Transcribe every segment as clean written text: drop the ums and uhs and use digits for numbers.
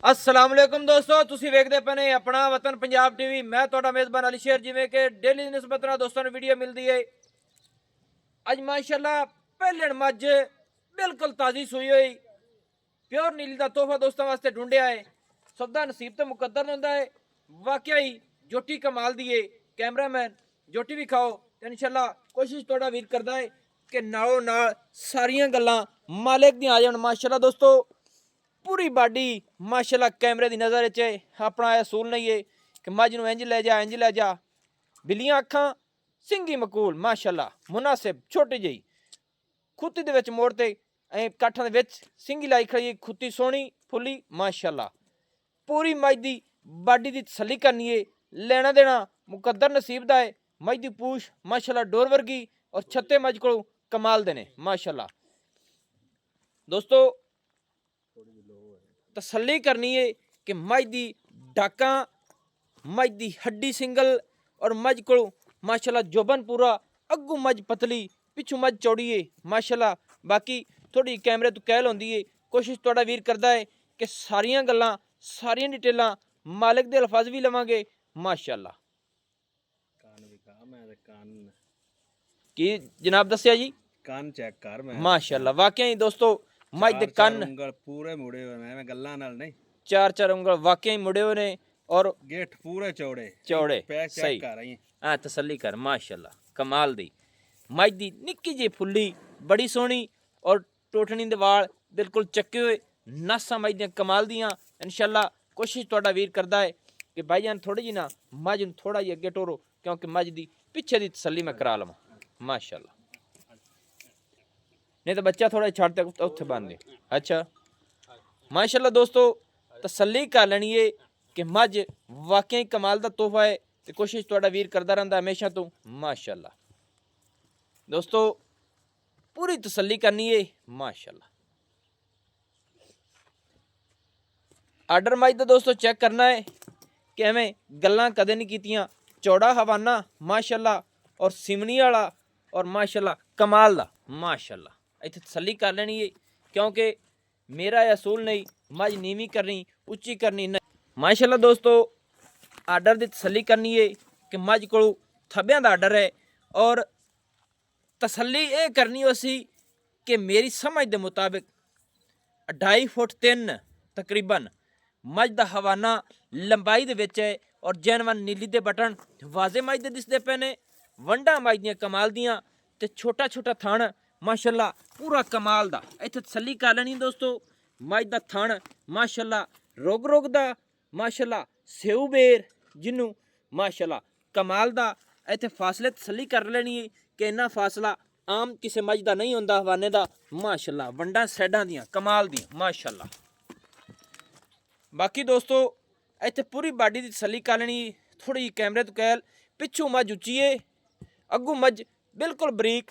अस्सलाम वालेकुम दोस्तों, तुसी वेखदे पे ने अपना वतन पंजाब टीवी। मैं तुहाडा मेज़बान अली शेर। जिवें कि डेली दी निस्बत नाल दोस्तों नूं वीडियो मिलदी है। अज माशाअल्लाह पहलण मझ बिल्कुल ताज़ी सूई हुई प्योर नीली दा तोहफा दोस्तों वास्ते ढूंढिया है। सौदा नसीब ते मुकद्दर हुंदा है। वाकई ही जोटी कमाल दी है। कैमरामैन जोटी भी खाओ ते इंशाअल्लाह कोशिश तुहाडा वीर करदा है कि नालों नाल सारियां गल्लां मालिक दी आ जाण। माशाअल्लाह दोस्तों पूरी बाडी माशाअल्लाह कैमरे की नज़र च अपना असूल नहीं है कि मझ नूं इंज लै जा इंज लै जा। बिल्लियां अखां सिंगी मकूल माशाअल्लाह मुनासिब छोटी जी खुत्ती दे विच मोड़ ते काठां दे विच सिंगी लाई खड़ी खुत्ती सोहनी फुल्ली माशाअल्लाह। पूरी मझ दी बाडी दी तसल्ली करनी है। लेना देना मुकद्दर नसीब दा है। मझ दी पूछ माशाअल्लाह डोर वर्गी और छत्ते मझ को कमाल दे ने माशाअल्लाह। दोस्तों तसल्ली करनी है कि मझ दी डाका मझ दी हड्डी सिंगल और मझ को माशाअल्लाह जोबन पूरा अग्गू मझ पतली पिछू मझ चौड़ी है माशाअल्लाह। बाकी थोड़ी कैमरे तो कहल होंदी है। कोशिश तुहाडा वीर करदा है कि सारियां गल्लां सारियां डिटेलां मालिक दे अल्फाज भी लवांगे माशाअल्लाह। की जनाब दस्सिया जी कान चेक कर मैं माशाअल्लाह। वाकई दोस्तों मझ दे कन्न उंगल पूरे मुड़े हुए हैं, मैं गल्ला नाल नहीं। चार उंगल वाकई मुड़े हुए ने और गेट पूरे चौड़े चौड़े पैर सही चेक कर रही हाँ तसल्ली कर माशाअल्लाह कमाल दी। मझ दी निक्की जी फुल्ली बड़ी सोहनी और टोटनी दे वाल बिल्कुल चक्के हुए नसां मझ दियां कमाल दियां। इंशाअल्लाह कोशिश तुहाडा वीर करदा है कि भाईजान थोड़ी जी ना मझ नूं थोड़ा जी अगे टोरो क्योंकि मझ दी पिछे दी तसल्ली मैं करा लवां माशाअल्लाह। नहीं तो बच्चा थोड़ा छड़ तक उत्थे बन दे। अच्छा माशाअल्लाह दोस्तों तसल्ली कर लैनी है कि मझ वाकई कमाल दा तोहफा है तो कोशिश तुहाडा वीर करदा रहिंदा हमेशा तो माशाअल्लाह। दोस्तों पूरी तसल्ली करनी है माशाअल्लाह। आर्डर मझ दा दोस्तों चेक करना है कि एवें गल्लां कदे नहीं कीतियां। चौड़ा हवाना माशाअल्लाह और सिमनी वाला और माशाअल्लाह कमाल दा माशाअल्लाह। इत्थे तसल्ली कर लेनी है क्योंकि मेरा असूल नहीं मझ नीवी करनी उच्ची करनी नहीं। माशाअल्लाह दोस्तों आर्डर की तसल्ली करनी है कि मझ को थब्बियां दा आर्डर है और तसल्ली ये करनी उसी कि मेरी समझ के मुताबिक 2.5 फुट 3 तकरीबन मझ दा हवाना लंबाई दे विच है और जैनवन नीली दे बटन वाजे मझ दे दिसदे पे ने। वंडा मझ दियां कमाल दियां ते छोटा छोटा थण माशाअल्लाह पूरा कमाल दा। इत्थे तसल्ली कर लैनी दोस्तों मझ दा थण माशाअल्लाह रोग रोग दा माशाअल्लाह सेऊ बेर जिन्नू माशाअल्लाह कमाल दा। इत्थे फासले तसल्ली कर लेनी है कि इन्ना फासला आम किसी मझ दा नहीं होंदा हवाने दा माशाअल्लाह। वंडा साइडां दियां कमाल दियां माशाअल्लाह। बाकी दोस्तों इत्थे पूरी बाडी की तसल्ली कर लेनी थोड़ी कैमरे तो कैल पिछू मझ उच्ची है अग्गू मझ बिल्कुल बरीक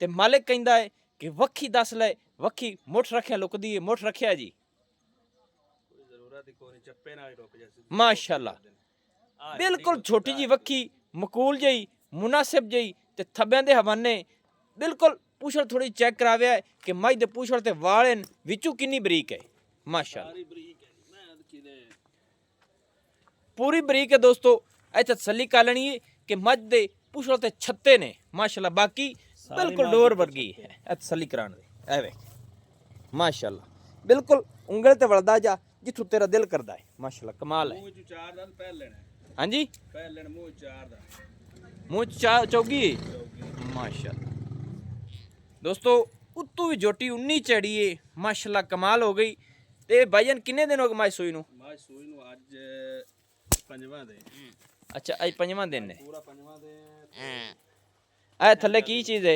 ते मालिक कहंदा है कि वक्खी दस ले वक्खी मुठ रखिया लुकदी है मुठ रखिया जी माशाअल्लाह। बिल्कुल छोटी जी वक्खी मकूल जई मुनासिब जई ते थब्बियां दे हवाने बिल्कुल पूछड़ थोड़ी चेक करावे है कि मझ दे पूछड़ ते वाल हैं विचू किन्नी बरीक है माशाअल्लाह पूरी बरीक है दोस्तों। इत्थे तसल्ली कर लेनी है कि मझ दे पूछड़ ते छत्ते ने माशाअल्लाह। बाकी बिल्कुल डोर वर्गी है तसल्ली कराने दे एवे माशाअल्लाह बिल्कुल उंगल ते वलदा जा जिथों तेरा दिल करदा है माशाअल्लाह कमाल है। हाँ जी मुँह चौगी माशाअल्लाह। दोस्तों उत्तू भी जोटी 19 चढ़ी है माशाअल्लाह कमाल हो गई। ते भाईजान किन्ने दिन हो गए माई सूई नूं? आज पंजवां दे। अच्छा अज पंजवां दिन ने। पूरा पंजवां दे ए थल्ले की चीज़ है?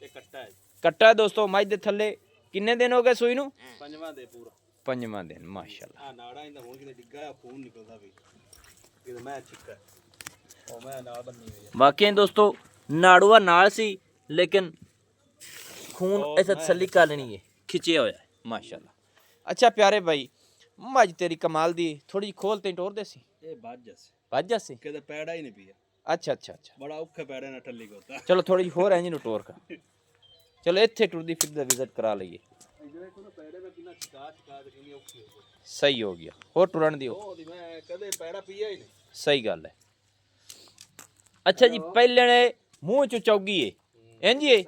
ये कट्टा है। कट्टा है दोस्तों मझ दे थल्ले किन्ने दिन हो गए सूई नूं? पंजवां दे पूरा पंजवां दिन माशाअल्लाह। आ नाड़ा इंदा हुण किते डिग्गा है खून निकलदा भी कि मैं छिक्का ओ मैं नाल बन्नी हुई है। बाकी दोस्तों नाड़ूआ नाल सी लेकिन खून ऐसा तसल्ली कर लेनी है खिंचिया होया है माशाअल्लाह। अच्छा प्यारे भाई मझ तेरी कमाल दी थोड़ी जी खोल ते टोर दे सी ये बाज जैसे भज जासी किते पैड़ा ही नहीं पिया। अच्छा अच्छा अच्छा बड़ा औखे पैड़े ना ठल्ली कोता चलो थोड़ी जी होर इंज नूं टोर कर चलो इत्थे टुरदी फिरदी विजिट करा लईए। इधर को ना पैड़े में कितना छिका छिका ते कितनी औखी हो ਸਹੀ ਹੋ ਗਿਆ। ਹੋਰ ਟੁਰਨ ਦਿਓ। ਉਹਦੀ ਮੈਂ ਕਦੇ ਪੈੜਾ ਪੀਆ ਹੀ ਨਹੀਂ। ਸਹੀ ਗੱਲ ਹੈ। ਅੱਛਾ ਜੀ, ਪਹਿਲੇ ਨੇ ਮੂੰਹ ਚ ਚੌਗੀ ਏ ਇੰਜ ਏ।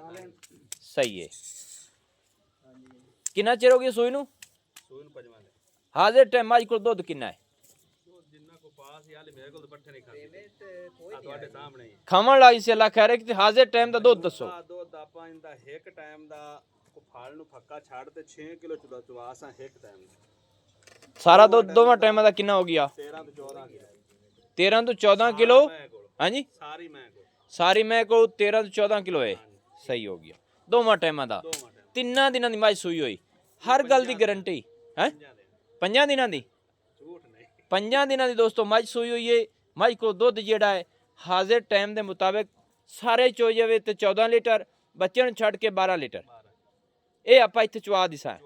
ਸਹੀ ਹੈ। ਕਿੰਨਾ ਚਿਰ ਹੋ ਗਿਆ ਸੂਈ ਨੂੰ? ਸੂਈ ਨੂੰ 5ਵਾਂ ਲੈ। ਹਾਜ਼ਰ ਟਾਈਮ ਅੱਜ ਕੋਲ ਦੁੱਧ ਕਿੰਨਾ ਹੈ? ਜਿੰਨਾ ਕੋ ਪਾਸ ਹੀ ਹਾਲੇ ਮੇਰੇ ਕੋਲ ਤਾਂ ਪੱਠੇ ਨਹੀਂ ਖਾਂਦੇ। ਆ ਤੁਹਾਡੇ ਸਾਹਮਣੇ ਹੀ ਖਾਵਣ ਲੱਗ ਸੀ ਅੱਲਾ ਖੈਰ ਕਿ ਹਾਜ਼ਰ ਟਾਈਮ ਦਾ ਦੁੱਧ ਦੱਸੋ। ਦੁੱਧ ਆਪਾਂ ਇਹਦਾ ਇੱਕ ਟਾਈਮ ਦਾ ਕੋ ਫਾਲ ਨੂੰ ਫੱਕਾ ਛੱਡ ਤੇ 6 ਕਿਲੋ ਚਵਾਸ ਆ ਇੱਕ ਟਾਈਮ ਦਾ। ਸਾਰਾ ਦੁੱਧ ਦੋਵਾਂ ਟਾਈਮਾਂ ਦਾ ਕਿੰਨਾ ਹੋ ਗਿਆ? 13 ਤੋਂ 14 ਕਿਲੋ। 13 ਤੋਂ 14 ਕਿਲੋ। ਹਾਂਜੀ, ਸਾਰੀ ਮੈਂ ਕੋਲ ਸਾਰੀ ਮੈਂ ਕੋਲ 13 ਤੋਂ 14 ਕਿਲੋ ਹੈ। ਸਹੀ ਹੋ ਗਿਆ। ਦੋਵਾਂ ਟਾਈਮਾਂ ਦਾ। ਤਿੰਨਾਂ ਦਿਨਾਂ ਦੀ ਮੱਝ ਸੂਈ ਹੋਈ। ਹਰ ਗੱਲ ਦੀ ਗਾਰੰਟੀ ਹੈ। 5 ਦਿਨਾਂ ਦੀ। ਝੂਠ ਨਹੀਂ। 5 ਦਿਨਾਂ ਦੀ ਦੋਸਤੋ ਮੱਝ ਸੂਈ ਹੋਈ ਹੈ। ਮੱਝ ਕੋਲ ਦੁੱਧ ਜਿਹੜਾ ਹੈ ਹਾਜ਼ਰ ਟਾਈਮ ਦੇ ਮੁਤਾਬਿਕ ਸਾਰੇ ਚੋ ਜਾਵੇ ਤੇ 14 ਲੀਟਰ, ਬੱਚਿਆਂ ਨੂੰ ਛੱਡ ਕੇ 12 ਲੀਟਰ। ਇਹ ਆਪਾਂ ਇੱਥੇ ਚਵਾ ਦਿਸਾਂ।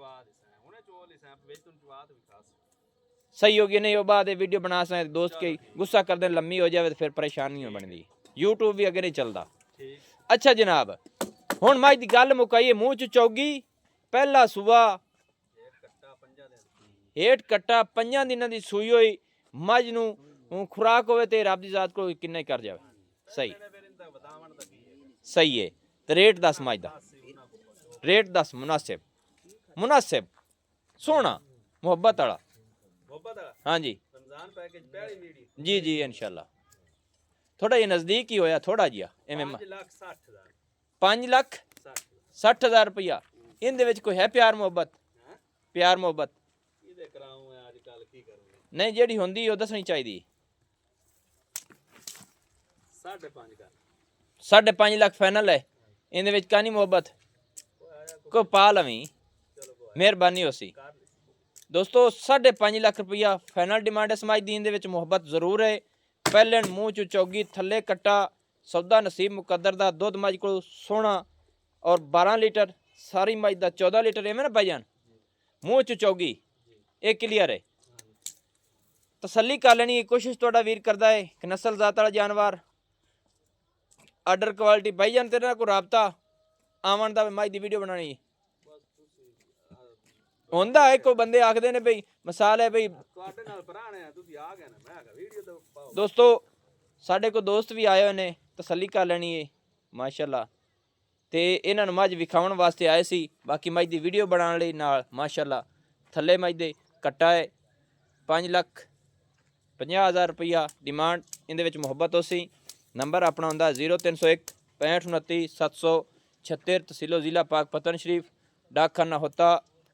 सही होगी नहीं वो बाद वीडियो बना सकते दोस्त के गुस्सा कर दे लम्बी हो जाए तो फिर परेशानी हो बनती। यूट्यूब भी अगर नहीं चलता। अच्छा जनाब हुण मज की गल मुकाइए मूँह च चौगी पहला सुबह हेठ कट्टा 5 दिनों की सूई हुई मझ नूं खुराक होवे ते रब दी जात को किन्ना कर जावे। सही सही है। तो रेट दस मज दा रेट दस मुनासिब मुनासिब सोहना मुहब्बत वाला। हाँ जी जी जी इंशाल्लाह थोड़ा ये नजदीक ही होया थोड़ा जिहा एवें 5,60,000 रुपया इहदे विच कोई है प्यार मुहब्बत? प्यार मुहब्बत नहीं जेड़ी हुंदी ओ दसनी चाहिदी। 5.5 लाख फाइनल है इहदे विच कानी मुहब्बत को पा लवी मेहरबानी होसी दोस्तों। 5.5 लाख रुपया फाइनल डिमांड है समाज दीन दे विच मुहब्बत जरूर है। पहले मूँह चो चौगी थले कट्टा सौदा नसीब मुकद्दर दा दुध मज को सोहना और 12 लीटर सारी मज दा 14 लीटर एवें ना भाईजान मूँह चो चौगी ये क्लीयर है। तसल्ली कर लेनी कोशिश थोड़ा वीर करता है कि नस्ल जात वाला जानवर आर्डर क्वालिटी भाईजान तेरे को राबता आवन दा मज दी वीडियो बनानी ਹੁੰਦਾ ਹੈ। ਕੋਈ ਬੰਦੇ ਆਖਦੇ ਨੇ ਬਈ ਮਿਸਾਲ ਹੈ ਬਈ ਤੁਹਾਡੇ ਨਾਲ ਪੁਰਾਣੇ ਆ ਤੁਸੀਂ ਆ ਗਏ ਨਾ ਮੈਂ ਕਿਹਾ ਵੀਡੀਓ ਤਾਂ ਪਾਓ। ਦੋਸਤੋ ਸਾਡੇ ਕੋਲ ਦੋਸਤ ਵੀ ਆਏ ਹੋਏ ਨੇ ਤਸੱਲੀ ਕਰ ਲੈਣੀ ਹੈ ਮਾਸ਼ਾਅੱਲਾ ਤੇ ਇਹਨਾਂ ਨੂੰ ਮੱਝ ਵਿਖਾਉਣ ਵਾਸਤੇ ਆਏ ਸੀ। ਬਾਕੀ ਮੱਝ ਦੀ ਵੀਡੀਓ ਬਣਾਉਣ ਲਈ ਨਾਲ ਮਾਸ਼ਾਅੱਲਾ ਥੱਲੇ ਮੱਝ ਦੇ ਕੱਟਾ ਹੈ 5,50,000 ਰੁਪਇਆ ਡਿਮਾਂਡ ਇਹਦੇ ਵਿੱਚ ਮੁਹੱਬਤ ਹੋਸੀ। ਨੰਬਰ ਆਪਣਾ ਹੁੰਦਾ 0301 6529 776 तहसीलो ज़िला पाक पतन शरीफ डाकखाना होता।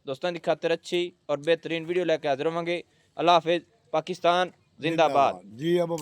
दोस्तों की खातिर अच्छी और बेहतरीन वीडियो लेके हाजिर होंगे। अल्लाह हाफिज़। पाकिस्तान जिंदाबाद जी। अब